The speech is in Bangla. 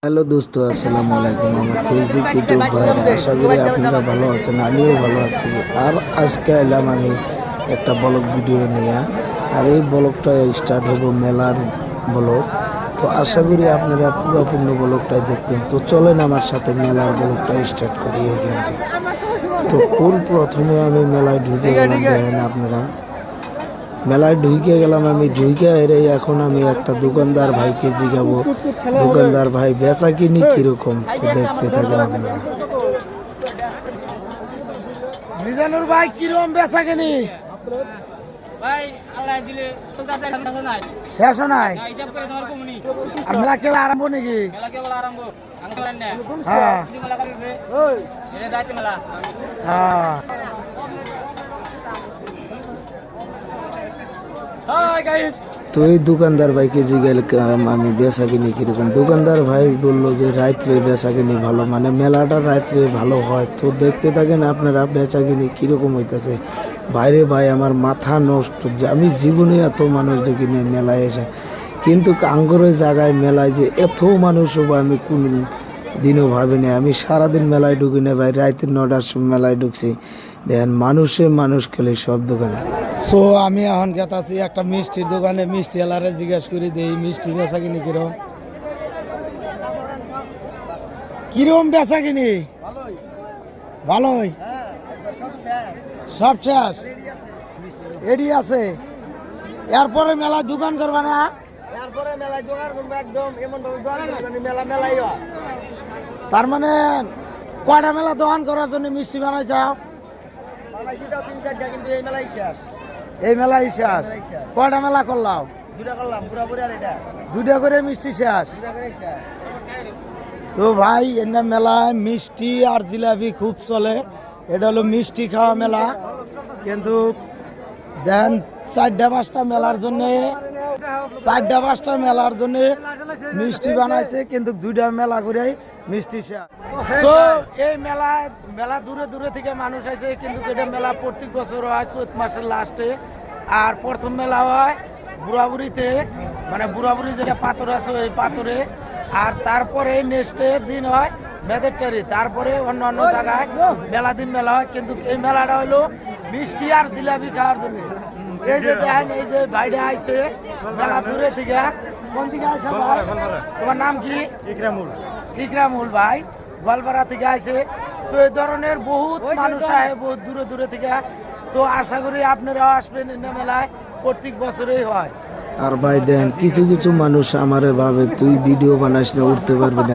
হ্যালো দোস্ত, আসসালামু আলাইকুম। আমার ফেসবুক ইউটিউব ভাইরা, আশা করি আপনারা ভালো আছেন, আমিও ভালো আছি। আর আজকে এলাম আমি একটা ব্লগ ভিডিও নিয়ে। আর এই ব্লগটা স্টার্ট হবো মেলার ব্লগ। তো আশা করি আপনারা পুরোপূর্ণ ব্লগটাই দেখবেন। তো চলেন আমার সাথে মেলার ব্লগটা স্টার্ট করি এখান থেকে। তো প্রথমে আমি মেলায় ঢুকে গেলাম, দেখেন আপনারা। মেলায় ঢুকে গেলাম, আমি ঢুকে এরে এখন আমি একটা দোকানদার ভাইকে জিগাবো, দোকানদার ভাই বেচা কিনি কিরকম। তো দেখতে থাকেন আপনারা। মিজানুর ভাই কিরকম বেচা কিনি শেষ নাই? আর মেলা কেবল আরম্ভ নাকি? হ্যাঁ তো এই দোকানদার ভাইকে জিজ্ঞাসা আমি বেচা কিনি কিরকম। দোকানদার ভাই বললো যে রাত্রে বেচা কিনি ভালো, মানে মেলাটা রাত্রে ভালো হয়। তো দেখতে থাকেন আপনারা বেচা কিনি কিরকম হইতেছে। বাইরে ভাই আমার মাথা নষ্ট, যে আমি জীবনে এত মানুষ দেখি না মেলায় এসে। কিন্তু আঙ্গরের জায়গায় মেলায় যে এত মানুষ হবে আমি কোন দিনও ভাবিনি। আমি সারাদিন মেলায় ঢুকি না ভাই, রাতের 9টার সময় মেলায় ঢুকছি। দেখেন মানুষ খেলে সব দোকানে। সো আমি এখন গেতাছি একটা মিষ্টির দোকানে, মিষ্টি এলারে জিজ্ঞাসা করি দেই মিষ্টি বেচা কিনি কিরম কিরম বেচা কিনি। ভালোই সব শেষ এডি আছে। এরপরে মেলায় দোকান করবা না? তার মানে কয়টা মেলা দোকান করার জন্য মিষ্টি বানাই চাও? এই মেলাই শেষ। কয়টা মেলা করলাম? দুইটা করে মিষ্টি শেষ। তো ভাই এনে মেলায় মিষ্টি আর জিলাপি খুব চলে। এটা হলো মিষ্টি খাওয়া মেলা। কিন্তু দেন 4টা-5টা মেলার জন্য মিষ্টি বানাইছে, কিন্তু 2টা মেলা করে মিষ্টি শেষ। তো এই মেলা দূরে থেকে মানুষ আছে, কিন্তু এটা মেলা প্রত্যেক বছর হয় চৈত মাসের লাস্টে। আর প্রথম মেলা হয় বুড়াবুড়িতে, মানে বুড়াবুড়ি যেটা পাথর আছে ওই পাথরে। আর তারপরে নেক্সটের দিন হয় মেদেরটারি। তারপরে অন্য জায়গায় দিন মেলা হয়। কিন্তু এই মেলাটা হলো মিষ্টি আর জিলাপি খাওয়ার জন্য। এই যে দেখেন, এই যে ভাইটা আইছে মেলা দূরে থেকে। কোন দিকে আসে? তোমার নাম কি? ইকরামুল ভাই গোয়ালপাড়া থেকে আইছে। তো এই ধরনের বহুত মানুষ আসে বহুত দূরে থেকে। তো আশা করি আপনারাও আসবেন এই মেলায়, প্রত্যেক বছরেই হয়। আর ভাই দেখেন কিছু মানুষ আমারে ভাবে তুই ভিডিও বানাস না, উঠতে পারবি না।